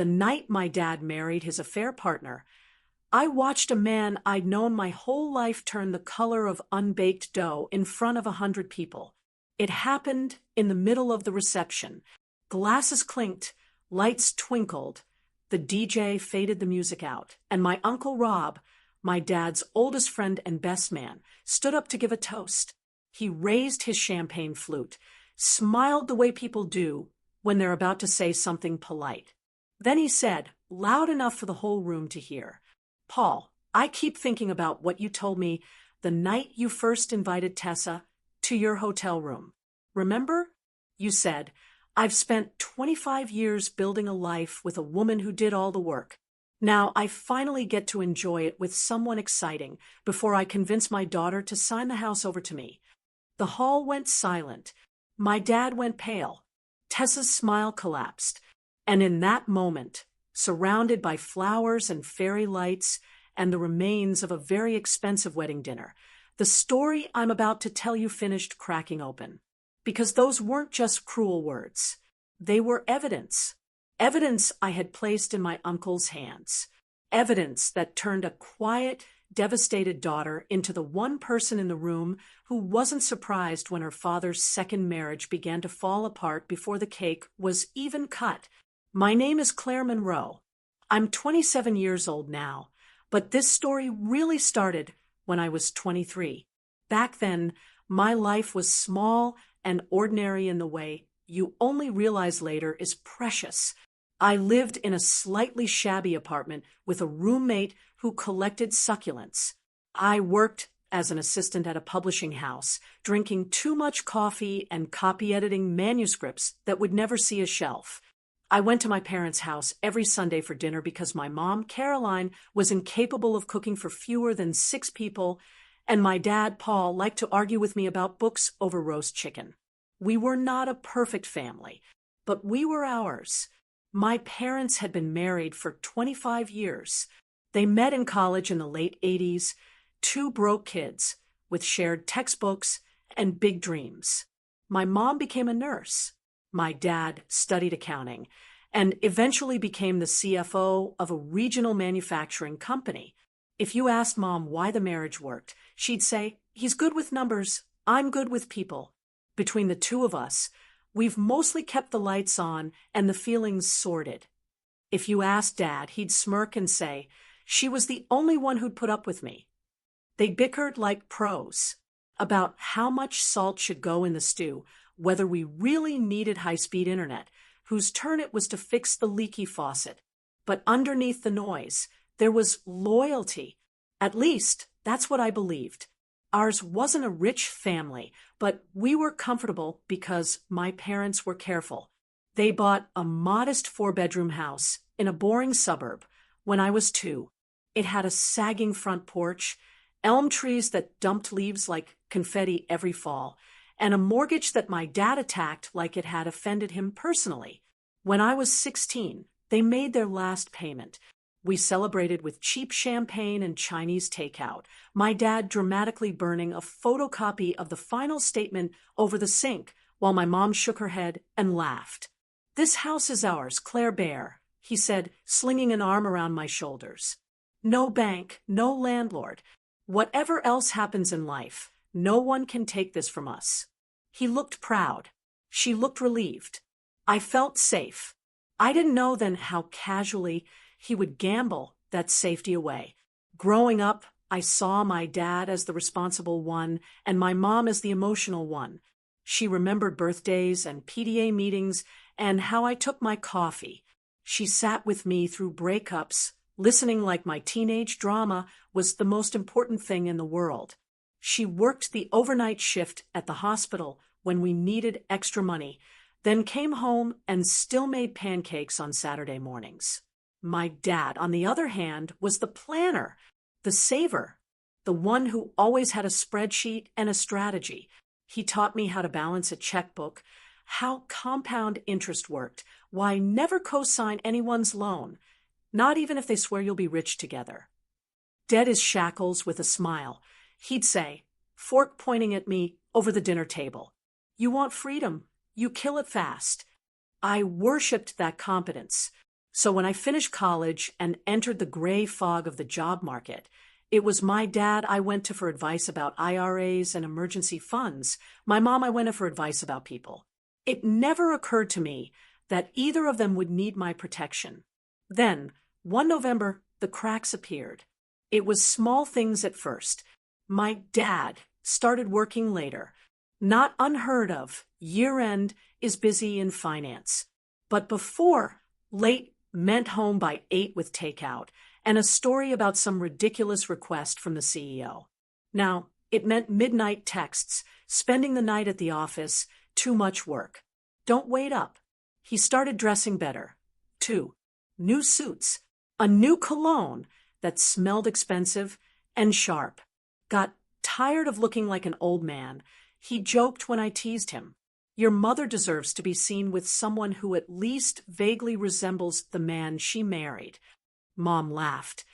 The night my dad married his affair partner, I watched a man I'd known my whole life turn the color of unbaked dough in front of 100 people. It happened in the middle of the reception. Glasses clinked, lights twinkled, the DJ faded the music out, and my Uncle Rob, my dad's oldest friend and best man, stood up to give a toast. He raised his champagne flute, smiled the way people do when they're about to say something polite. Then he said, loud enough for the whole room to hear, "Paul, I keep thinking about what you told me the night you first invited Tessa to your hotel room. Remember? You said, I've spent 25 years building a life with a woman who did all the work. Now I finally get to enjoy it with someone exciting before I convince my daughter to sign the house over to me." The hall went silent. My dad went pale. Tessa's smile collapsed. And in that moment, surrounded by flowers and fairy lights and the remains of a very expensive wedding dinner, the story I'm about to tell you finished cracking open. Because those weren't just cruel words. They were evidence. Evidence I had placed in my uncle's hands. Evidence that turned a quiet, devastated daughter into the one person in the room who wasn't surprised when her father's second marriage began to fall apart before the cake was even cut. My name is Claire Monroe. I'm 27 years old now, but this story really started when I was 23. Back then, my life was small and ordinary in the way you only realize later is precious. I lived in a slightly shabby apartment with a roommate who collected succulents. I worked as an assistant at a publishing house, drinking too much coffee and copy editing manuscripts that would never see a shelf. I went to my parents' house every Sunday for dinner because my mom, Caroline, was incapable of cooking for fewer than 6 people, and my dad, Paul, liked to argue with me about books over roast chicken. We were not a perfect family, but we were ours. My parents had been married for 25 years. They met in college in the late 80s, 2 broke kids with shared textbooks and big dreams. My mom became a nurse. My dad studied accounting and eventually became the CFO of a regional manufacturing company. If you asked Mom why the marriage worked, she'd say, "He's good with numbers, I'm good with people." Between the two of us, we've mostly kept the lights on and the feelings sorted. If you asked Dad, he'd smirk and say, "She was the only one who'd put up with me." They bickered like pros about how much salt should go in the stew, whether we really needed high-speed internet, whose turn it was to fix the leaky faucet. But underneath the noise, there was loyalty. At least, that's what I believed. Ours wasn't a rich family, but we were comfortable because my parents were careful. They bought a modest 4-bedroom house in a boring suburb when I was 2. It had a sagging front porch, elm trees that dumped leaves like confetti every fall, and a mortgage that my dad attacked like it had offended him personally. When I was 16, they made their last payment. We celebrated with cheap champagne and Chinese takeout, my dad dramatically burning a photocopy of the final statement over the sink while my mom shook her head and laughed. "This house is ours, Claire Bear," he said, slinging an arm around my shoulders. "No bank, no landlord. Whatever else happens in life, no one can take this from us." He looked proud. She looked relieved. I felt safe. I didn't know then how casually he would gamble that safety away. Growing up, I saw my dad as the responsible one and my mom as the emotional one. She remembered birthdays and PTA meetings and how I took my coffee. She sat with me through breakups, listening like my teenage drama was the most important thing in the world. She worked the overnight shift at the hospital when we needed extra money, then came home and still made pancakes on Saturday mornings. My dad, on the other hand, was the planner, the saver, the one who always had a spreadsheet and a strategy. He taught me how to balance a checkbook, how compound interest worked, why never co-sign anyone's loan, not even if they swear you'll be rich together. Dead as shackles with a smile, he'd say, fork pointing at me over the dinner table, "You want freedom, you kill it fast." I worshipped that competence. So when I finished college and entered the gray fog of the job market, it was my dad I went to for advice about IRAs and emergency funds. My mom I went to for advice about people. It never occurred to me that either of them would need my protection. Then, one November, the cracks appeared. It was small things at first. My dad started working later. Not unheard of. Year-end is busy in finance. But before, late meant home by 8 with takeout, and a story about some ridiculous request from the CEO. Now, it meant midnight texts, spending the night at the office, too much work. Don't wait up. He started dressing better. 2. New suits. A new cologne that smelled expensive and sharp. Got tired of looking like an old man. He joked when I teased him. Your mother deserves to be seen with someone who at least vaguely resembles the man she married. Mom laughed,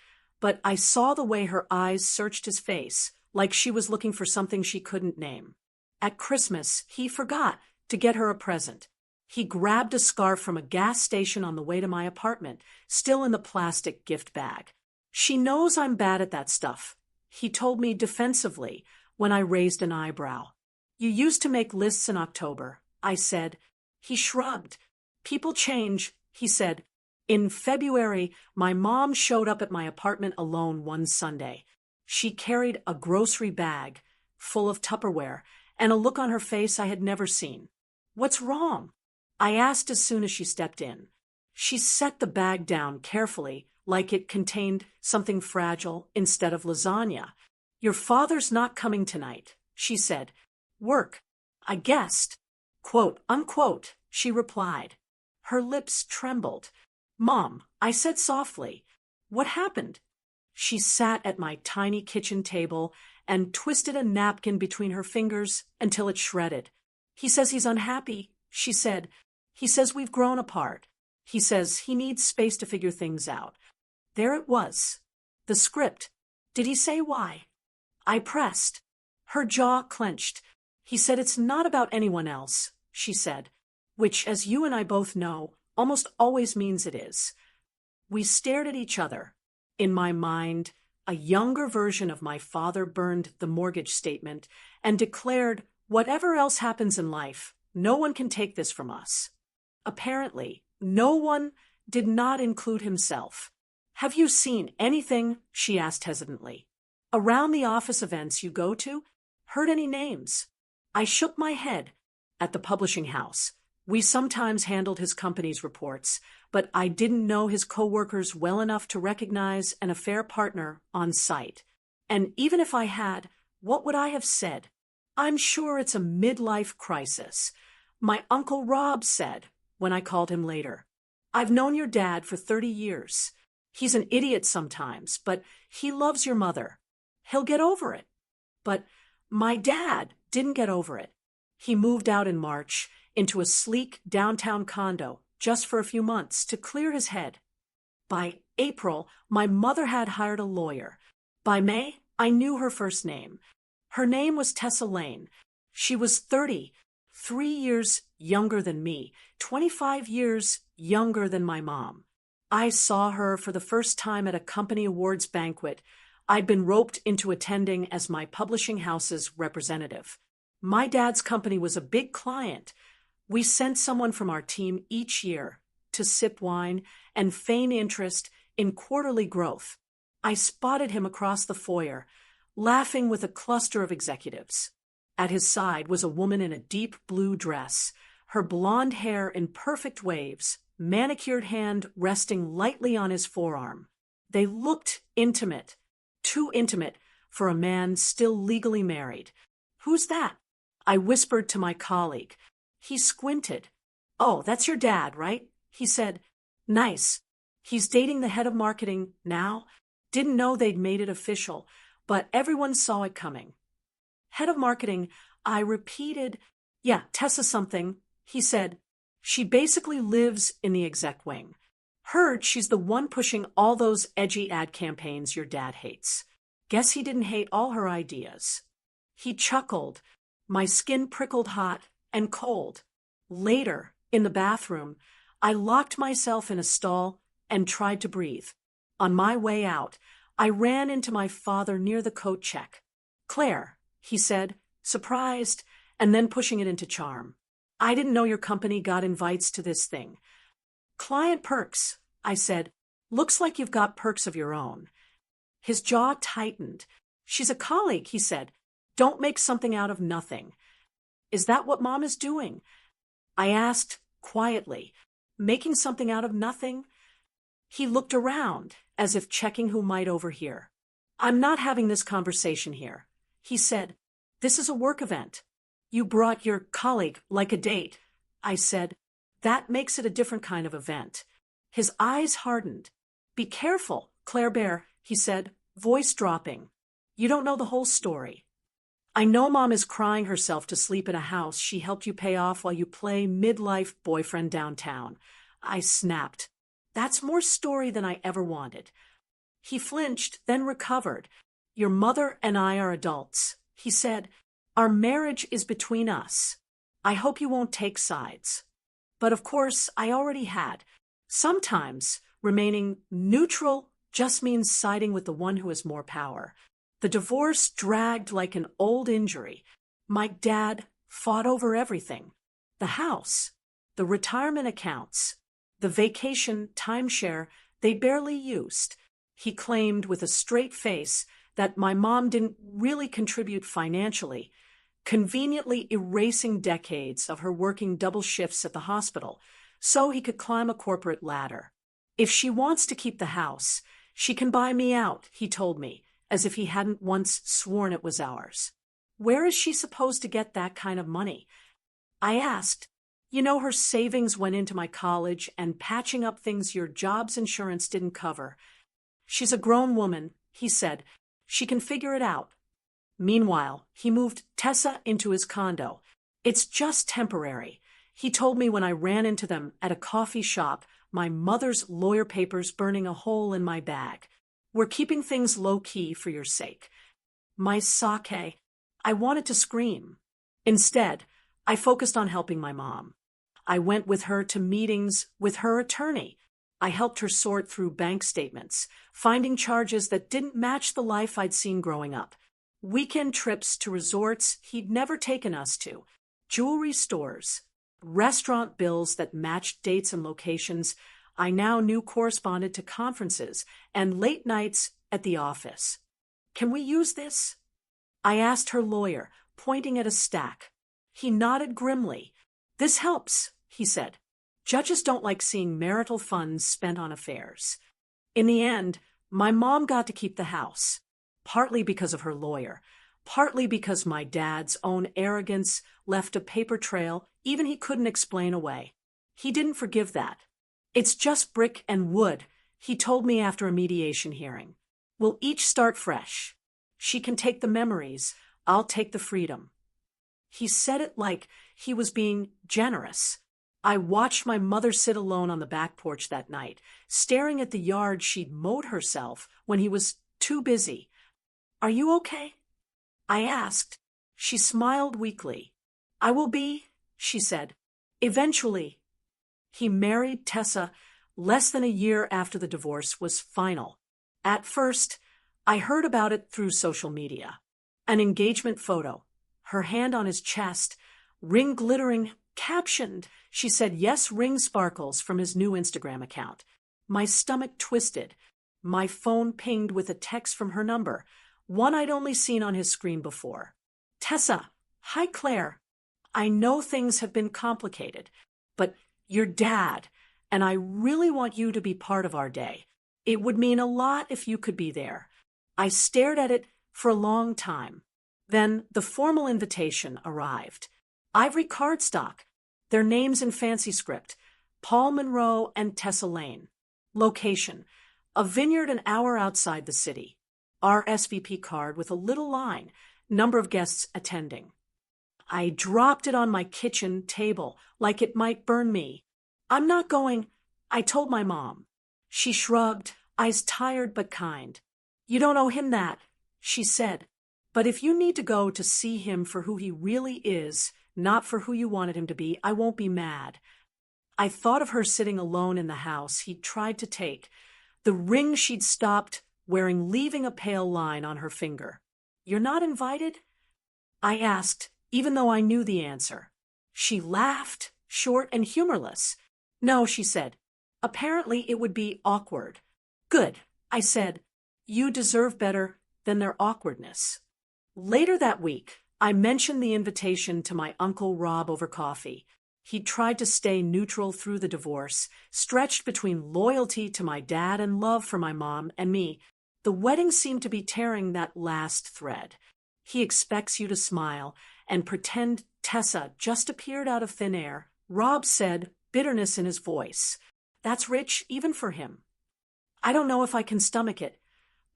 but I saw the way her eyes searched his face, like she was looking for something she couldn't name. At Christmas, he forgot to get her a present. He grabbed a scarf from a gas station on the way to my apartment, still in the plastic gift bag. She knows I'm bad at that stuff, he told me defensively when I raised an eyebrow. You used to make lists in October, I said. He shrugged. People change, he said. In February, my mom showed up at my apartment alone one Sunday. She carried a grocery bag full of Tupperware and a look on her face I had never seen. What's wrong? I asked as soon as she stepped in. She set the bag down carefully, like it contained something fragile instead of lasagna. Your father's not coming tonight, she said. Work, I guessed. Quote, unquote, she replied. Her lips trembled. Mom, I said softly. What happened? She sat at my tiny kitchen table and twisted a napkin between her fingers until it shredded. He says he's unhappy, she said. He says we've grown apart. He says he needs space to figure things out. There it was. The script. Did he say why? I pressed. Her jaw clenched. He said it's not about anyone else, she said, which, as you and I both know, almost always means it is. We stared at each other. In my mind, a younger version of my father burned the mortgage statement and declared, whatever else happens in life, no one can take this from us. Apparently, no one did not include himself. Have you seen anything, she asked hesitantly, around the office events you go to? Heard any names? I shook my head. At the publishing house, we sometimes handled his company's reports, but I didn't know his coworkers well enough to recognize an affair partner on site. And even if I had, what would I have said? I'm sure it's a midlife crisis. My Uncle Rob said when I called him later. I've known your dad for 30 years. He's an idiot sometimes, but he loves your mother. He'll get over it. But my dad didn't get over it. He moved out in March into a sleek downtown condo just for a few months to clear his head. By April, my mother had hired a lawyer. By May, I knew her first name. Her name was Tessa Lane. She was 30, 3 years younger than me, 25 years younger than my mom. I saw her for the first time at a company awards banquet I'd been roped into attending as my publishing house's representative. My dad's company was a big client. We sent someone from our team each year to sip wine and feign interest in quarterly growth. I spotted him across the foyer, laughing with a cluster of executives. At his side was a woman in a deep blue dress, her blonde hair in perfect waves, manicured hand resting lightly on his forearm. They looked intimate, too intimate for a man still legally married. Who's that? I whispered to my colleague. He squinted. Oh, that's your dad, right? He said. Nice. He's dating the head of marketing now. Didn't know they'd made it official, but everyone saw it coming. Head of marketing, I repeated. Yeah, Tessa something. He said. She basically lives in the exec wing. Heard she's the one pushing all those edgy ad campaigns your dad hates. Guess he didn't hate all her ideas. He chuckled. My skin prickled hot and cold. Later, in the bathroom, I locked myself in a stall and tried to breathe. On my way out, I ran into my father near the coat check. "Claire," he said, surprised, and then pushing it into charm. "I didn't know your company got invites to this thing." "Client perks," I said. "Looks like you've got perks of your own." His jaw tightened. "She's a colleague," he said. "Don't make something out of nothing." "Is that what Mom is doing?" I asked quietly. "Making something out of nothing?" He looked around, as if checking who might overhear. "I'm not having this conversation here," he said. "This is a work event." "You brought your colleague like a date," I said. "That makes it a different kind of event." His eyes hardened. "Be careful, Claire Bear," he said, voice dropping. "You don't know the whole story. I know Mom is crying herself to sleep in a house she helped you pay off while you play midlife boyfriend downtown." I snapped. "That's more story than I ever wanted." He flinched, then recovered. "Your mother and I are adults," he said. "Our marriage is between us. I hope you won't take sides." But of course, I already had. Sometimes remaining neutral just means siding with the one who has more power. The divorce dragged like an old injury. My dad fought over everything. The house, the retirement accounts, the vacation timeshare they barely used. He claimed with a straight face that my mom didn't really contribute financially, conveniently erasing decades of her working double shifts at the hospital so he could climb a corporate ladder. "If she wants to keep the house, she can buy me out," he told me, as if he hadn't once sworn it was ours. "Where is she supposed to get that kind of money?" I asked. "You know, her savings went into my college and patching up things your job's insurance didn't cover." "She's a grown woman," he said. "She can figure it out." Meanwhile, he moved Tessa into his condo. "It's just temporary," he told me when I ran into them at a coffee shop, my mother's lawyer papers burning a hole in my bag. "We're keeping things low-key for your sake." My sake. I wanted to scream. Instead, I focused on helping my mom. I went with her to meetings with her attorney. I helped her sort through bank statements, finding charges that didn't match the life I'd seen growing up. Weekend trips to resorts he'd never taken us to, jewelry stores, restaurant bills that matched dates and locations I now knew corresponded to conferences, and late nights at the office. "Can we use this?" I asked her lawyer, pointing at a stack. He nodded grimly. "This helps," he said. "Judges don't like seeing marital funds spent on affairs." In the end, my mom got to keep the house, partly because of her lawyer, partly because my dad's own arrogance left a paper trail even he couldn't explain away. He didn't forgive that. "It's just brick and wood," he told me after a mediation hearing. "We'll each start fresh. She can take the memories, I'll take the freedom." He said it like he was being generous. I watched my mother sit alone on the back porch that night, staring at the yard she'd mowed herself when he was too busy. "Are you okay?" I asked. She smiled weakly. "I will be," she said. "Eventually." He married Tessa less than a year after the divorce was final. At first, I heard about it through social media. An engagement photo, her hand on his chest, ring glittering, captioned. She said, "Yes, ring sparkles," from his new Instagram account. My stomach twisted. My phone pinged with a text from her number, one I'd only seen on his screen before. "Tessa, hi Claire. I know things have been complicated, but your dad, and I really want you to be part of our day. It would mean a lot if you could be there." I stared at it for a long time. Then the formal invitation arrived. Ivory cardstock, their names in fancy script, Paul Monroe and Tessa Lane. Location, a vineyard an hour outside the city. RSVP card with a little line, number of guests attending. I dropped it on my kitchen table like it might burn me. "I'm not going," I told my mom. She shrugged, eyes tired but kind. "You don't owe him that," she said. "But if you need to go to see him for who he really is, not for who you wanted him to be, I won't be mad." I thought of her sitting alone in the house he'd tried to take, the ring she'd stopped wearing leaving a pale line on her finger. "You're not invited?" I asked, even though I knew the answer. She laughed, short and humorless. "No," she said. "Apparently it would be awkward." "Good," I said. "You deserve better than their awkwardness." Later that week, I mentioned the invitation to my Uncle Rob over coffee. He tried to stay neutral through the divorce, stretched between loyalty to my dad and love for my mom and me. The wedding seemed to be tearing that last thread. He expects you to smile and pretend Tessa just appeared out of thin air, Rob said, bitterness in his voice. That's rich even for him. "I don't know if I can stomach it,"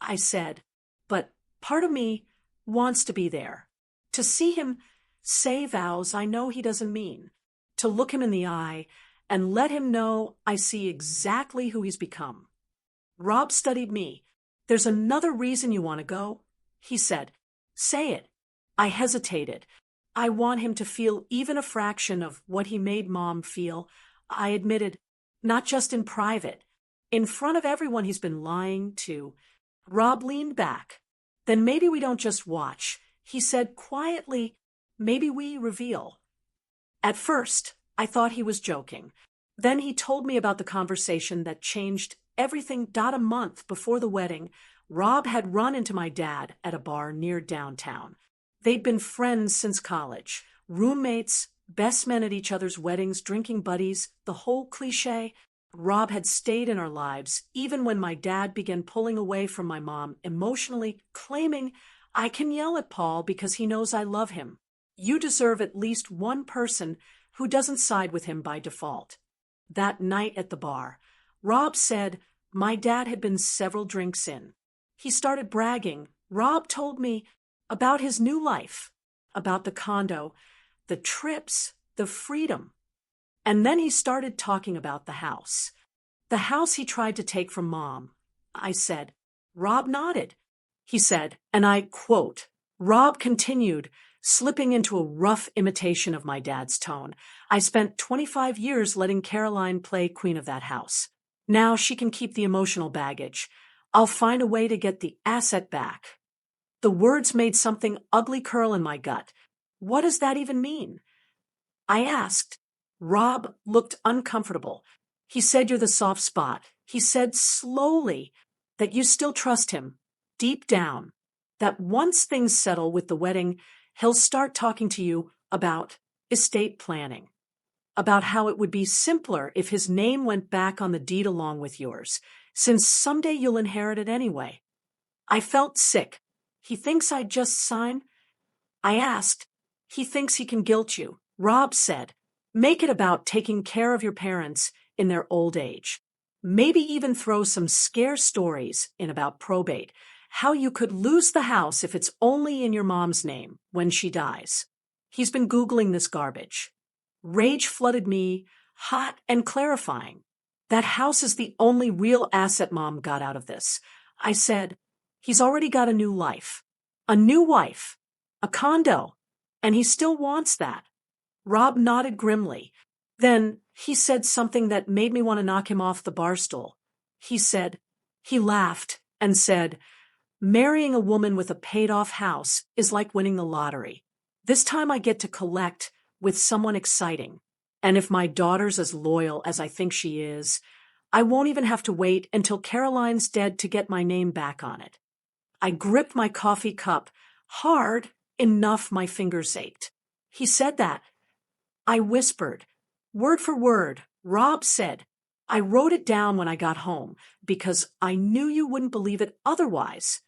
I said, "but part of me wants to be there. To see him say vows I know he doesn't mean. To look him in the eye and let him know I see exactly who he's become." Rob studied me. "There's another reason you want to go," he said. "Say it." I hesitated. "I want him to feel even a fraction of what he made Mom feel." I admitted, "Not just in private. In front of everyone he's been lying to." Rob leaned back. "Then maybe we don't just watch," he said quietly. "Maybe we reveal." At first, I thought he was joking. Then he told me about the conversation that changed everything. A month before the wedding, Rob had run into my dad at a bar near downtown. They'd been friends since college, roommates, best men at each other's weddings, drinking buddies, the whole cliché. Rob had stayed in our lives, even when my dad began pulling away from my mom emotionally, claiming, "I can yell at Paul because he knows I love him. You deserve at least one person who doesn't side with him by default." That night at the bar, Rob said my dad had been several drinks in. He started bragging. Rob told me about his new life, about the condo, the trips, the freedom. And then he started talking about the house. The house he tried to take from Mom. I said. Rob nodded. He said, and I quote, Rob continued, slipping into a rough imitation of my dad's tone, "I spent 25 years letting Caroline play queen of that house. Now she can keep the emotional baggage. I'll find a way to get the asset back." The words made something ugly curl in my gut. What does that even mean? I asked. Rob looked uncomfortable. He said, "You're the soft spot." He said slowly that you still trust him, deep down, that once things settle with the wedding, he'll start talking to you about estate planning, about how it would be simpler if his name went back on the deed along with yours, since someday you'll inherit it anyway. I felt sick. He thinks I'd just sign? I asked. He thinks he can guilt you. Rob said, "Make it about taking care of your parents in their old age. Maybe even throw some scare stories in about probate, how you could lose the house if it's only in your mom's name when she dies." He's been Googling this garbage. Rage flooded me, hot and clarifying. That house is the only real asset Mom got out of this. I said, he's already got a new life, a new wife, a condo, and he still wants that. Rob nodded grimly. Then he said something that made me want to knock him off the bar stool. He laughed and said, "Marrying a woman with a paid-off house is like winning the lottery. This time I get to collect with someone exciting. And if my daughter's as loyal as I think she is, I won't even have to wait until Caroline's dead to get my name back on it." I gripped my coffee cup hard enough my fingers ached. He said that. I whispered, word for word. Rob said, "I wrote it down when I got home because I knew you wouldn't believe it otherwise."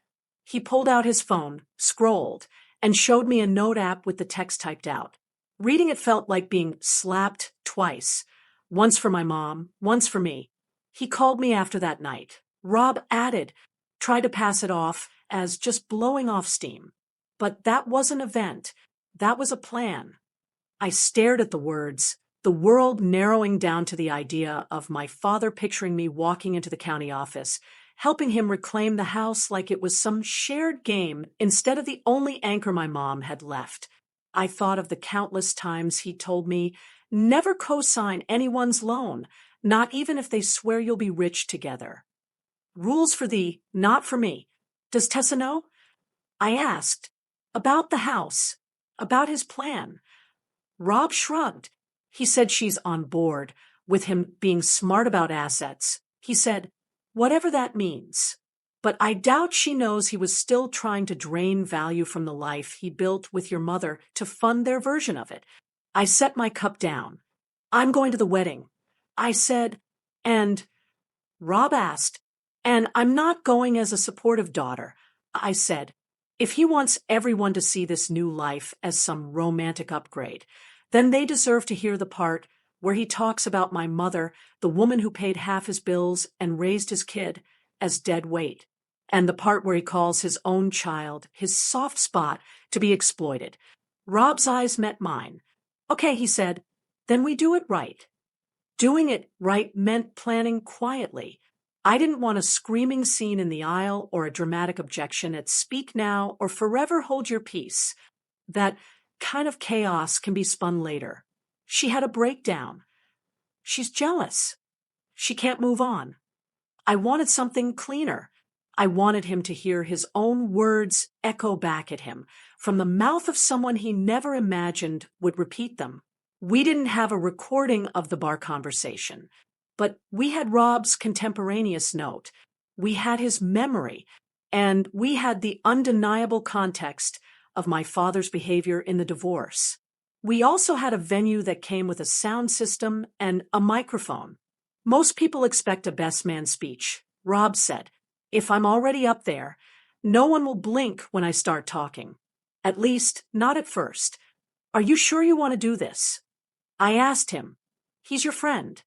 He pulled out his phone, scrolled, and showed me a note app with the text typed out. Reading it felt like being slapped twice, once for my mom, once for me. He called me after that night. Rob added, tried to pass it off as just blowing off steam. But that wasn't an event. That was a plan. I stared at the words, the world narrowing down to the idea of my father picturing me walking into the county office, helping him reclaim the house like it was some shared game instead of the only anchor my mom had left. I thought of the countless times he told me Never co-sign anyone's loan, not even if they swear you'll be rich together. Rules for thee, not for me. Does Tessa know? I asked. About the house. About his plan. Rob shrugged. He said she's on board, with him being smart about assets. He said, whatever that means. But I doubt she knows he was still trying to drain value from the life he built with your mother to fund their version of it. I set my cup down. I'm going to the wedding. I said, and Rob asked, and I'm not going as a supportive daughter. I said, if he wants everyone to see this new life as some romantic upgrade, then they deserve to hear the part where he talks about my mother, the woman who paid half his bills and raised his kid, as dead weight, and the part where he calls his own child, his soft spot, to be exploited. Rob's eyes met mine. Okay, he said, then we do it right. Doing it right meant planning quietly. I didn't want a screaming scene in the aisle or a dramatic objection at speak now or forever hold your peace. That kind of chaos can be spun later. She had a breakdown. She's jealous. She can't move on. I wanted something cleaner. I wanted him to hear his own words echo back at him from the mouth of someone he never imagined would repeat them. We didn't have a recording of the bar conversation, but we had Rob's contemporaneous note. We had his memory, and we had the undeniable context of my father's behavior in the divorce. We also had a venue that came with a sound system and a microphone. Most people expect a best man speech. Rob said, if I'm already up there, no one will blink when I start talking. At least, not at first. Are you sure you want to do this? I asked him. He's your friend.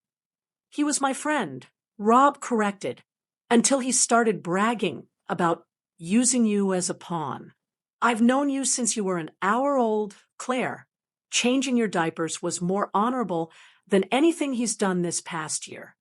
He was my friend, Rob corrected, until he started bragging about using you as a pawn. I've known you since you were an hour old, Claire. Changing your diapers was more honorable than anything he's done this past year.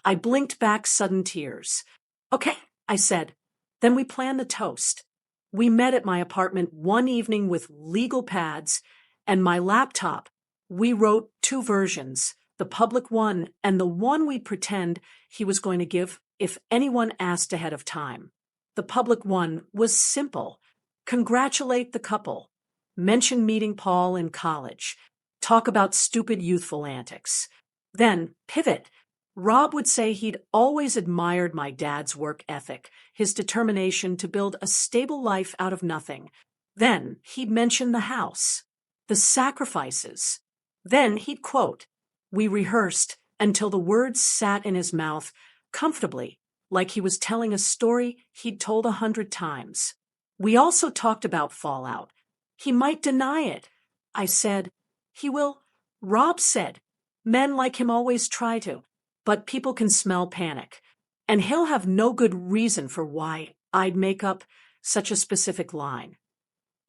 I blinked back sudden tears. Okay, I said. Then we planned the toast. We met at my apartment one evening with legal pads and my laptop. We wrote two versions, the public one and the one we'd pretend he was going to give if anyone asked ahead of time. The public one was simple. Congratulate the couple. Mention meeting Paul in college. Talk about stupid youthful antics. Then pivot. Rob would say he'd always admired my dad's work ethic, his determination to build a stable life out of nothing. Then he'd mention the house, the sacrifices. Then he'd quote. We rehearsed until the words sat in his mouth comfortably, like he was telling a story he'd told 100 times. We also talked about fallout. He might deny it. I said, he will. Rob said, men like him always try to, but people can smell panic. And he'll have no good reason for why I'd make up such a specific line.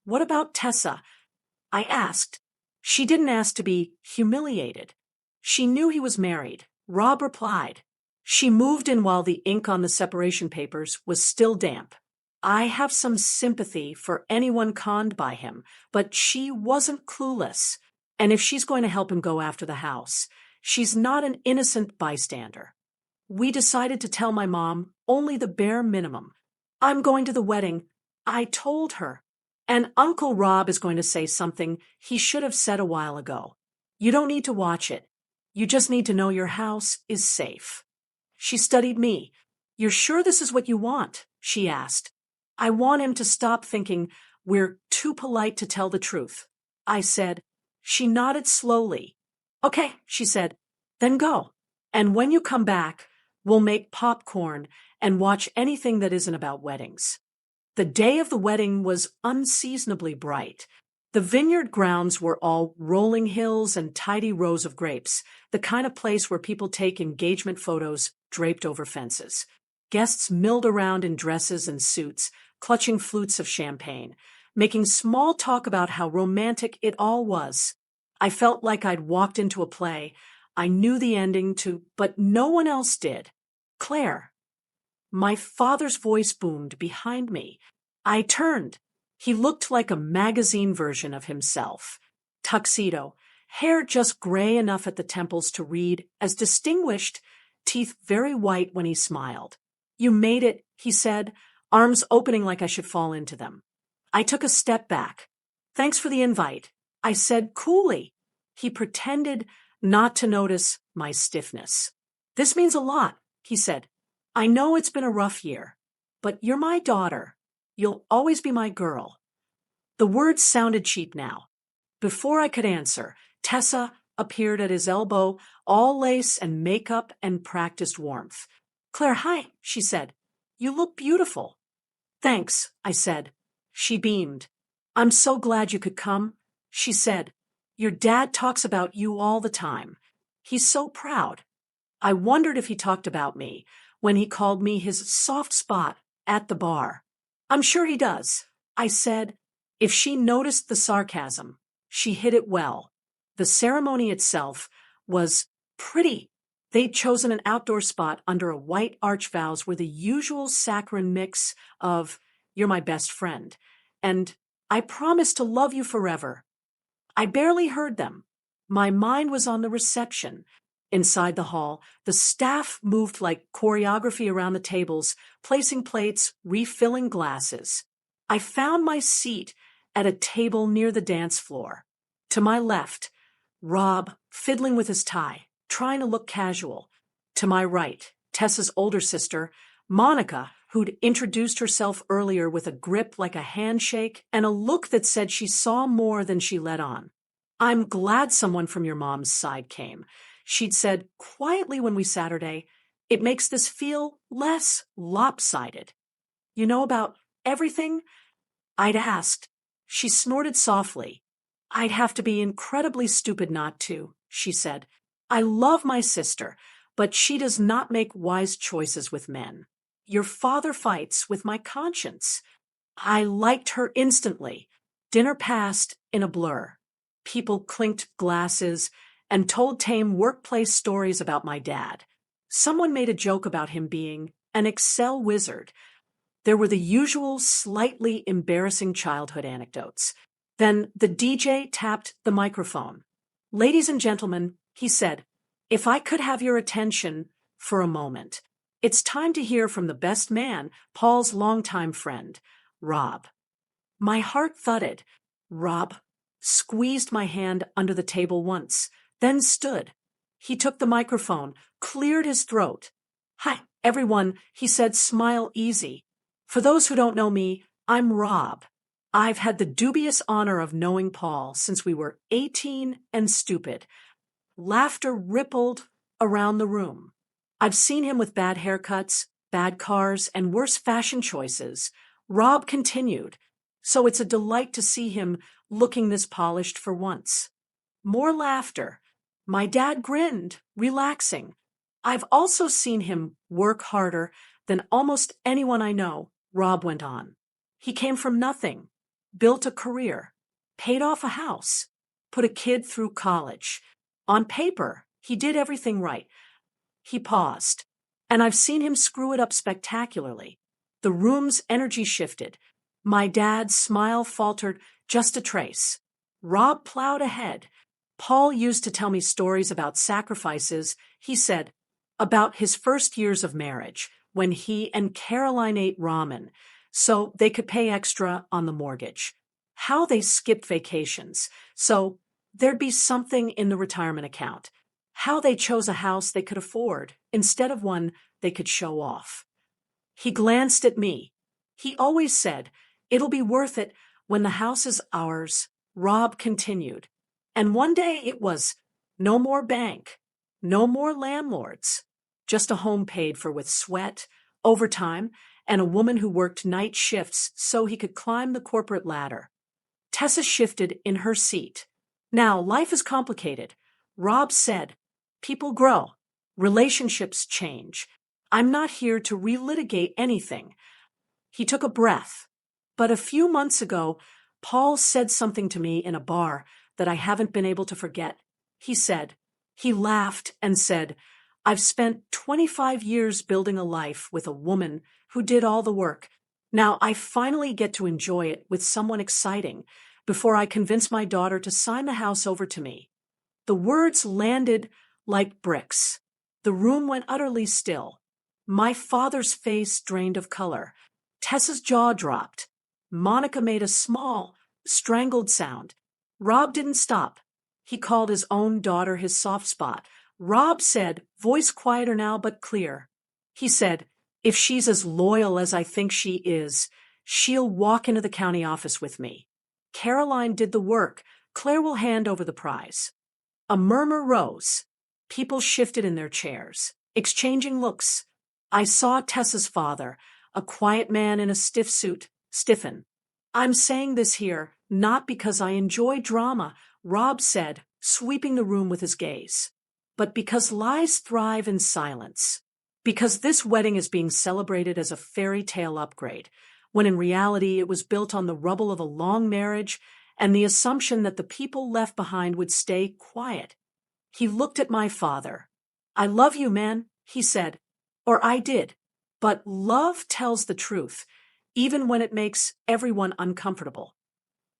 What about Tessa? I asked. She didn't ask to be humiliated. She knew he was married. Rob replied. She moved in while the ink on the separation papers was still damp. I have some sympathy for anyone conned by him, but she wasn't clueless. And if she's going to help him go after the house, she's not an innocent bystander. We decided to tell my mom only the bare minimum. I'm going to the wedding. I told her. And Uncle Rob is going to say something he should have said a while ago. You don't need to watch it. You just need to know your house is safe. She studied me. You're sure this is what you want? She asked. I want him to stop thinking we're too polite to tell the truth. I said. She nodded slowly. Okay, she said. Then go. And when you come back, we'll make popcorn and watch anything that isn't about weddings. The day of the wedding was unseasonably bright. The vineyard grounds were all rolling hills and tidy rows of grapes, the kind of place where people take engagement photos draped over fences. Guests milled around in dresses and suits, clutching flutes of champagne, making small talk about how romantic it all was. I felt like I'd walked into a play I knew the ending to, but no one else did. Claire. My father's voice boomed behind me. I turned. He looked like a magazine version of himself. Tuxedo, hair just gray enough at the temples to read as distinguished, teeth very white when he smiled. "You made it," he said, arms opening like I should fall into them. I took a step back. "Thanks for the invite," I said coolly. He pretended not to notice my stiffness. "This means a lot," he said. "I know it's been a rough year, but you're my daughter. You'll always be my girl." The words sounded cheap now. Before I could answer, Tessa appeared at his elbow, all lace and makeup and practiced warmth. "Claire, hi," she said. "You look beautiful." "Thanks," I said. She beamed. "I'm so glad you could come," she said. "Your dad talks about you all the time. He's so proud." I wondered if he talked about me when he called me his soft spot at the bar. "I'm sure he does," I said. If she noticed the sarcasm, she hid it well. The ceremony itself was pretty. They'd chosen an outdoor spot under a white arch vows where the usual saccharine mix of "you're my best friend" and "I promise to love you forever." I barely heard them. My mind was on the reception. Inside the hall, the staff moved like choreography around the tables, placing plates, refilling glasses. I found my seat at a table near the dance floor. To my left, Rob, fiddling with his tie, trying to look casual. To my right, Tessa's older sister, Monica, who'd introduced herself earlier with a grip like a handshake and a look that said she saw more than she let on. "I'm glad someone from your mom's side came," she'd said quietly when we Saturday. "It makes this feel less lopsided." "You know about everything?" I'd asked. She snorted softly. "I'd have to be incredibly stupid not to," she said. "I love my sister, but she does not make wise choices with men. Your father fights with my conscience." I liked her instantly. Dinner passed in a blur. People clinked glasses and told tame workplace stories about my dad. Someone made a joke about him being an Excel wizard. There were the usual slightly embarrassing childhood anecdotes. Then the DJ tapped the microphone. "Ladies and gentlemen," he said, "if I could have your attention for a moment. It's time to hear from the best man, Paul's longtime friend, Rob." My heart thudded. Rob squeezed my hand under the table once, then stood. He took the microphone, cleared his throat. "Hi, everyone," he said, "smile easy. For those who don't know me, I'm Rob. I've had the dubious honor of knowing Paul since we were 18 and stupid." Laughter rippled around the room. "I've seen him with bad haircuts, bad cars, and worse fashion choices," Rob continued. "So it's a delight to see him looking this polished for once." More laughter. My dad grinned, relaxing. "I've also seen him work harder than almost anyone I know," Rob went on. "He came from nothing, built a career, paid off a house, put a kid through college. On paper, he did everything right." He paused. "And I've seen him screw it up spectacularly." The room's energy shifted. My dad's smile faltered just a trace. Rob plowed ahead. "Paul used to tell me stories about sacrifices," he said, "about his first years of marriage, when he and Caroline ate ramen so they could pay extra on the mortgage. How they skipped vacations so there'd be something in the retirement account. How they chose a house they could afford instead of one they could show off." He glanced at me. "He always said, 'It'll be worth it when the house is ours,'" Rob continued. "And one day it was no more bank, no more landlords, just a home paid for with sweat, overtime, and a woman who worked night shifts so he could climb the corporate ladder." Tessa shifted in her seat. "Now, life is complicated," Rob said. "People grow. Relationships change. I'm not here to relitigate anything." He took a breath. "But a few months ago, Paul said something to me in a bar that I haven't been able to forget. He said," he laughed and said, "I've spent 25 years building a life with a woman who did all the work. Now I finally get to enjoy it with someone exciting before I convince my daughter to sign the house over to me." The words landed like bricks. The room went utterly still. My father's face drained of color. Tessa's jaw dropped. Monica made a small, strangled sound. Rob didn't stop. He called his own daughter his soft spot. Rob said, voice quieter now but clear. He said, if she's as loyal as I think she is, she'll walk into the county office with me. Caroline did the work. Claire will hand over the prize. A murmur rose. People shifted in their chairs, exchanging looks. I saw Tessa's father, a quiet man in a stiff suit, stiffen. I'm saying this here not because I enjoy drama, Rob said, sweeping the room with his gaze, but because lies thrive in silence. Because this wedding is being celebrated as a fairy tale upgrade, when in reality it was built on the rubble of a long marriage and the assumption that the people left behind would stay quiet. He looked at my father. I love you, man, he said. Or I did. But love tells the truth, even when it makes everyone uncomfortable.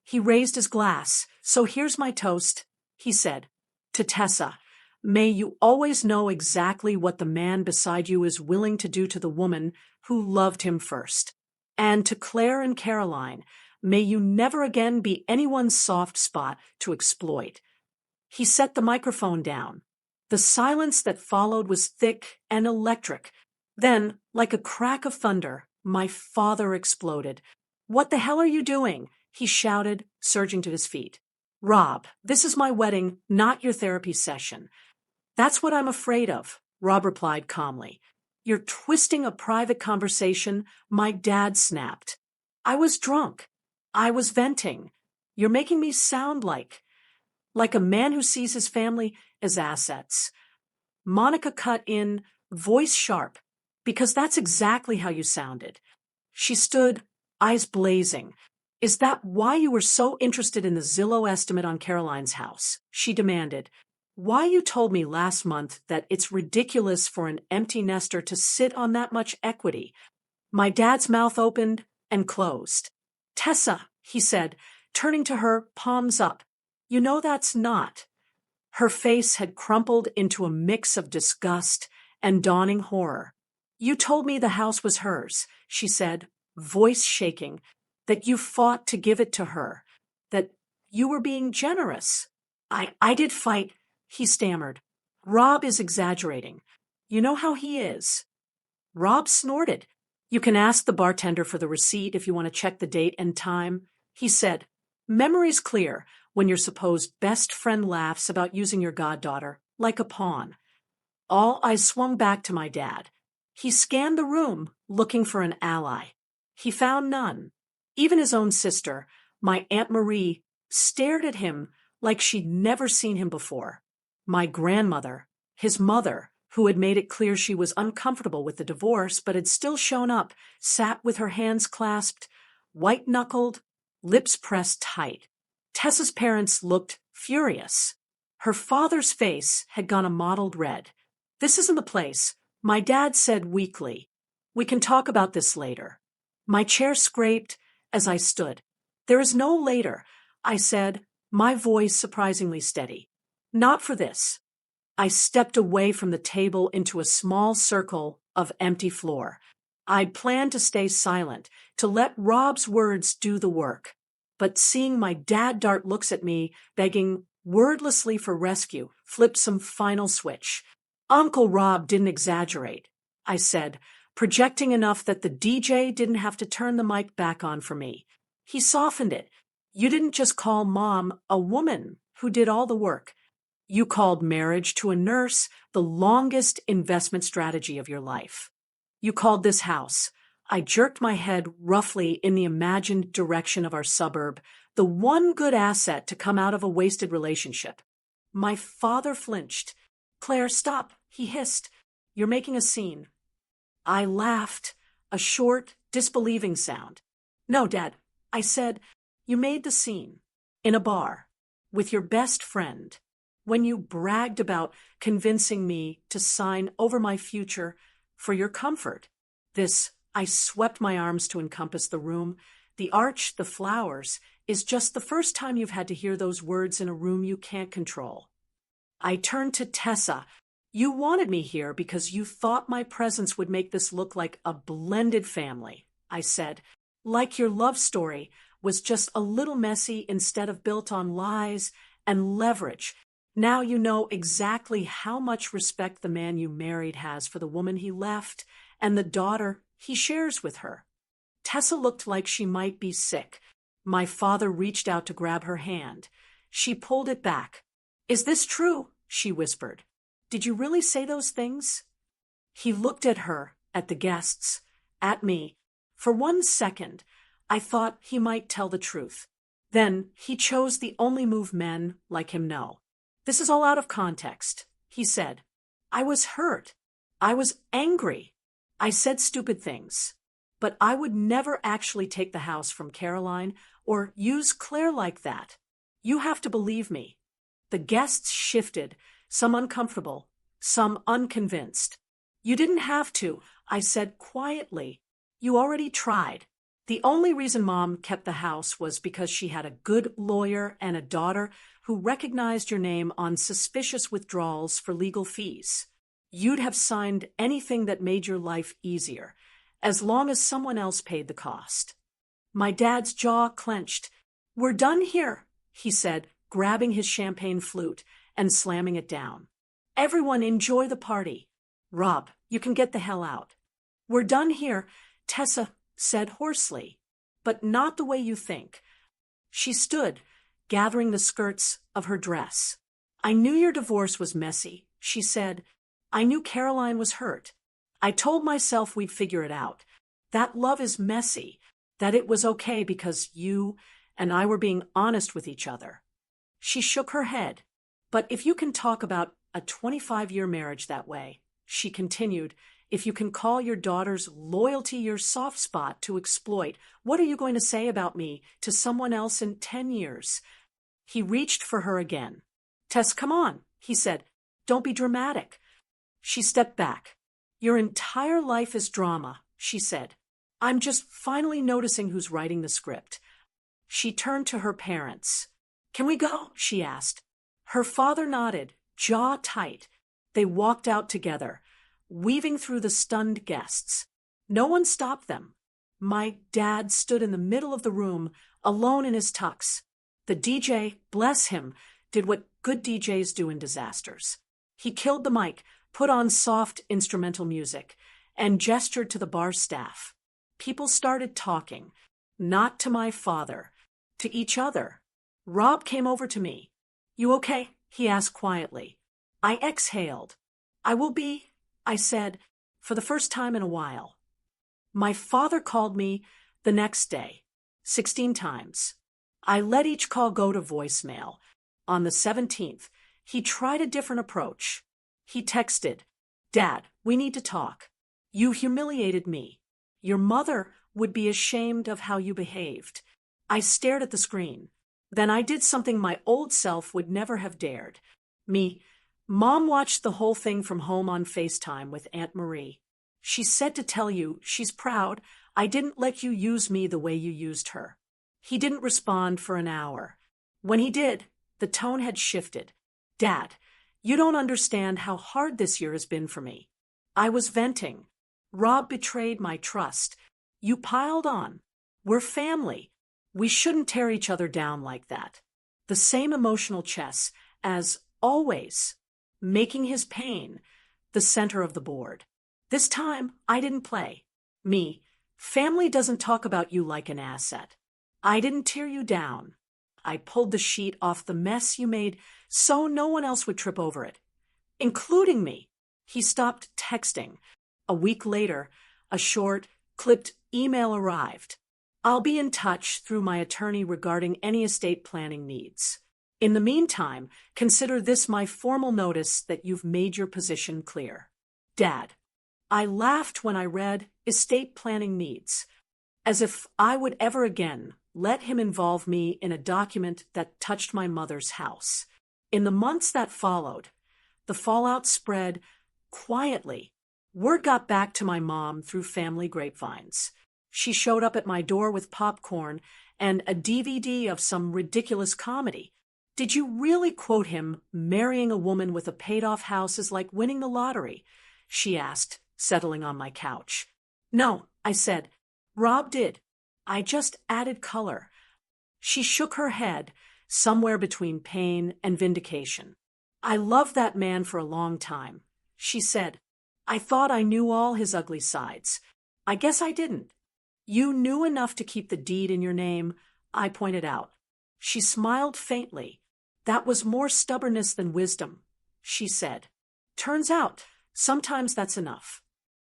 He raised his glass. So here's my toast, he said. To Tessa, may you always know exactly what the man beside you is willing to do to the woman who loved him first. And to Claire and Caroline, may you never again be anyone's soft spot to exploit. He set the microphone down. The silence that followed was thick and electric. Then, like a crack of thunder, my father exploded. What the hell are you doing? He shouted, surging to his feet. Rob, this is my wedding, not your therapy session. That's what I'm afraid of, Rob replied calmly. You're twisting a private conversation, my dad snapped. I was drunk. I was venting. You're making me sound like a man who sees his family as assets. Monica cut in, voice sharp, because that's exactly how you sounded. She stood, eyes blazing. Is that why you were so interested in the Zillow estimate on Caroline's house? She demanded. Why you told me last month that it's ridiculous for an empty nester to sit on that much equity. My dad's mouth opened and closed. Tessa, he said, turning to her, palms up. You know that's not. Her face had crumpled into a mix of disgust and dawning horror. You told me the house was hers, she said, voice shaking, that you fought to give it to her, that you were being generous. I did fight, he stammered. Rob is exaggerating. You know how he is. Rob snorted. You can ask the bartender for the receipt if you want to check the date and time, he said. Memory's clear when your supposed best friend laughs about using your goddaughter like a pawn. All eyes swung back to my dad. He scanned the room, looking for an ally. He found none. Even his own sister, my Aunt Marie, stared at him like she'd never seen him before. My grandmother, his mother, who had made it clear she was uncomfortable with the divorce but had still shown up, sat with her hands clasped, white-knuckled, lips pressed tight. Tessa's parents looked furious. Her father's face had gone a mottled red. This isn't the place, my dad said weakly. We can talk about this later. My chair scraped as I stood. There is no later, I said, my voice surprisingly steady. Not for this. I stepped away from the table into a small circle of empty floor. I'd planned to stay silent, to let Rob's words do the work. But seeing my dad dart looks at me, begging wordlessly for rescue, flipped some final switch. Uncle Rob didn't exaggerate, I said, projecting enough that the DJ didn't have to turn the mic back on for me. He softened it. You didn't just call Mom a woman who did all the work. You called marriage to a nurse the longest investment strategy of your life. You called this house. I jerked my head roughly in the imagined direction of our suburb, the one good asset to come out of a wasted relationship. My father flinched. Claire, stop, he hissed. You're making a scene. I laughed, a short, disbelieving sound. No, Dad, I said, you made the scene. In a bar. With your best friend. When you bragged about convincing me to sign over my future for your comfort. I swept my arms to encompass the room. The arch, the flowers, is just the first time you've had to hear those words in a room you can't control. I turned to Tessa. You wanted me here because you thought my presence would make this look like a blended family, I said. Like your love story was just a little messy instead of built on lies and leverage. Now you know exactly how much respect the man you married has for the woman he left and the daughter he shares with her. Tessa looked like she might be sick. My father reached out to grab her hand. She pulled it back. Is this true? She whispered. Did you really say those things? He looked at her, at the guests, at me. For 1 second, I thought he might tell the truth. Then he chose the only move men like him know. This is all out of context, he said. I was hurt. I was angry. I said stupid things. But I would never actually take the house from Caroline or use Claire like that. You have to believe me. The guests shifted, some uncomfortable, some unconvinced. You didn't have to, I said quietly. You already tried. The only reason Mom kept the house was because she had a good lawyer and a daughter who recognized your name on suspicious withdrawals for legal fees. You'd have signed anything that made your life easier, as long as someone else paid the cost. My dad's jaw clenched. We're done here, he said, grabbing his champagne flute and slamming it down. Everyone enjoy the party. Rob, you can get the hell out. We're done here, Tessa said hoarsely. But not the way you think. She stood, gathering the skirts of her dress. I knew your divorce was messy, she said. I knew Caroline was hurt. I told myself we'd figure it out. That love is messy, that it was okay because you and I were being honest with each other. She shook her head. But if you can talk about a 25-year marriage that way, she continued, if you can call your daughter's loyalty your soft spot to exploit, what are you going to say about me to someone else in 10 years? He reached for her again. Tess, come on, he said. Don't be dramatic. She stepped back. Your entire life is drama, she said. I'm just finally noticing who's writing the script. She turned to her parents. Can we go? She asked. Her father nodded, jaw tight. They walked out together, weaving through the stunned guests. No one stopped them. My dad stood in the middle of the room, alone in his tux. The DJ, bless him, did what good DJs do in disasters. He killed the mic, put on soft instrumental music, and gestured to the bar staff. People started talking, not to my father, to each other. Rob came over to me. You okay? He asked quietly. I exhaled. I will be, I said, for the first time in a while. My father called me the next day, 16 times. I let each call go to voicemail. On the 17th, he tried a different approach. He texted, Dad, we need to talk. You humiliated me. Your mother would be ashamed of how you behaved. I stared at the screen. Then I did something my old self would never have dared. Mom watched the whole thing from home on FaceTime with Aunt Marie. She said to tell you she's proud I didn't let you use me the way you used her. He didn't respond for an hour. When he did, the tone had shifted. Dad, you don't understand how hard this year has been for me. I was venting. Rob betrayed my trust. You piled on. We're family. We shouldn't tear each other down like that. The same emotional chess as always, making his pain the center of the board. This time, I didn't play. Family doesn't talk about you like an asset. I didn't tear you down. I pulled the sheet off the mess you made so no one else would trip over it, including me. He stopped texting. A week later, a short, clipped email arrived. I'll be in touch through my attorney regarding any estate planning needs. In the meantime, consider this my formal notice that you've made your position clear. Dad. I laughed when I read estate planning needs, as if I would ever again let him involve me in a document that touched my mother's house. In the months that followed, the fallout spread quietly. Word got back to my mom through family grapevines. She showed up at my door with popcorn and a DVD of some ridiculous comedy. Did you really quote him, marrying a woman with a paid-off house is like winning the lottery? She asked, settling on my couch. No, I said. Rob did. I just added color. She shook her head, somewhere between pain and vindication. I loved that man for a long time, she said. I thought I knew all his ugly sides. I guess I didn't. You knew enough to keep the deed in your name, I pointed out. She smiled faintly. That was more stubbornness than wisdom, she said. Turns out, sometimes that's enough.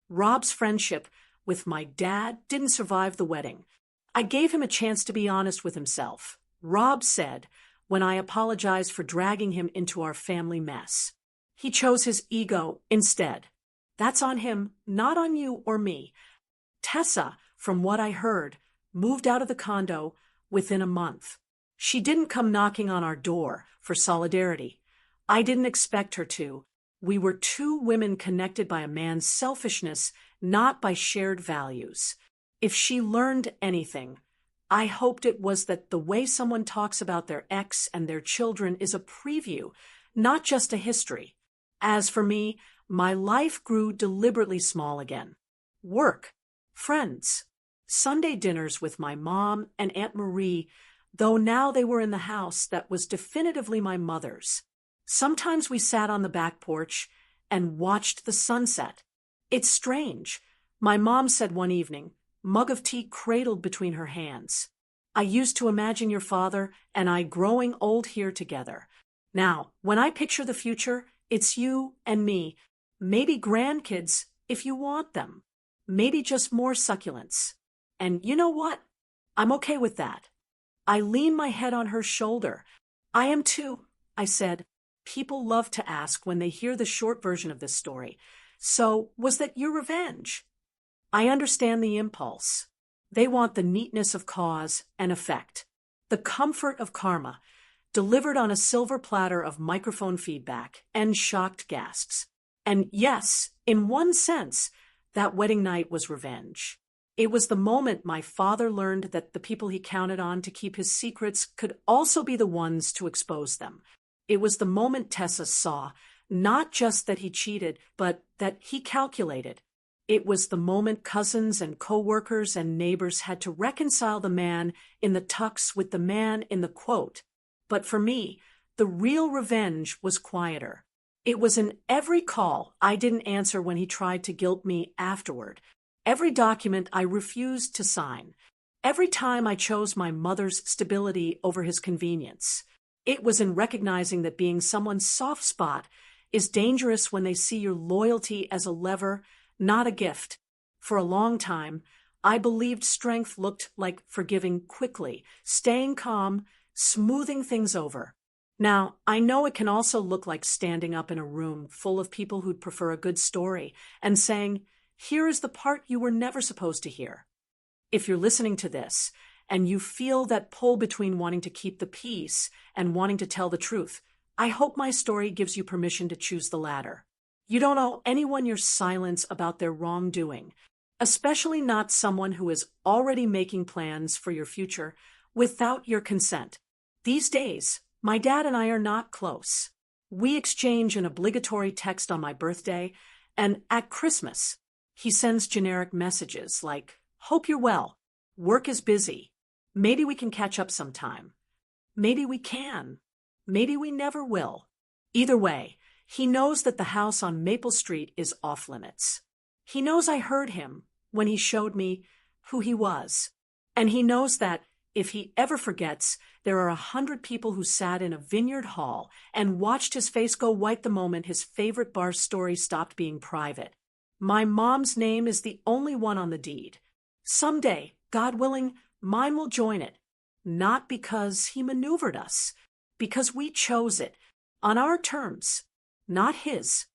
Rob's friendship with my dad didn't survive the wedding. I gave him a chance to be honest with himself. Rob said, when I apologized for dragging him into our family mess. He chose his ego instead. That's on him, not on you or me. Tessa, from what I heard, moved out of the condo within a month. She didn't come knocking on our door for solidarity. I didn't expect her to. We were two women connected by a man's selfishness, not by shared values. If she learned anything, I hoped it was that the way someone talks about their ex and their children is a preview, not just a history. As for me, my life grew deliberately small again. Work, friends, Sunday dinners with my mom and Aunt Marie, though now they were in the house that was definitively my mother's. Sometimes we sat on the back porch and watched the sunset. It's strange, my mom said one evening, mug of tea cradled between her hands. I used to imagine your father and I growing old here together. Now, when I picture the future, it's you and me, maybe grandkids if you want them, maybe just more succulents. And you know what? I'm okay with that. I leaned my head on her shoulder. I am too, I said. People love to ask when they hear the short version of this story. So, was that your revenge? I understand the impulse. They want the neatness of cause and effect, the comfort of karma, delivered on a silver platter of microphone feedback and shocked gasps. And yes, in one sense, that wedding night was revenge. It was the moment my father learned that the people he counted on to keep his secrets could also be the ones to expose them. It was the moment Tessa saw, not just that he cheated, but that he calculated. It was the moment cousins and co-workers and neighbors had to reconcile the man in the tux with the man in the quote. But for me, the real revenge was quieter. It was in every call I didn't answer when he tried to guilt me afterward, every document I refused to sign, every time I chose my mother's stability over his convenience. It was in recognizing that being someone's soft spot is dangerous when they see your loyalty as a lever, not a gift. For a long time, I believed strength looked like forgiving quickly, staying calm, smoothing things over. Now, I know it can also look like standing up in a room full of people who'd prefer a good story and saying, here is the part you were never supposed to hear. If you're listening to this, and you feel that pull between wanting to keep the peace and wanting to tell the truth, I hope my story gives you permission to choose the latter. You don't owe anyone your silence about their wrongdoing, especially not someone who is already making plans for your future without your consent. These days, my dad and I are not close. We exchange an obligatory text on my birthday, and at Christmas, he sends generic messages like, hope you're well, work is busy, maybe we can catch up sometime. Maybe we can. Maybe we never will. Either way, he knows that the house on Maple Street is off limits. He knows I heard him when he showed me who he was. And he knows that if he ever forgets, there are 100 people who sat in a vineyard hall and watched his face go white the moment his favorite bar story stopped being private. My mom's name is the only one on the deed. Someday, God willing, mine will join it. Not because he maneuvered us, because we chose it, on our terms, not his.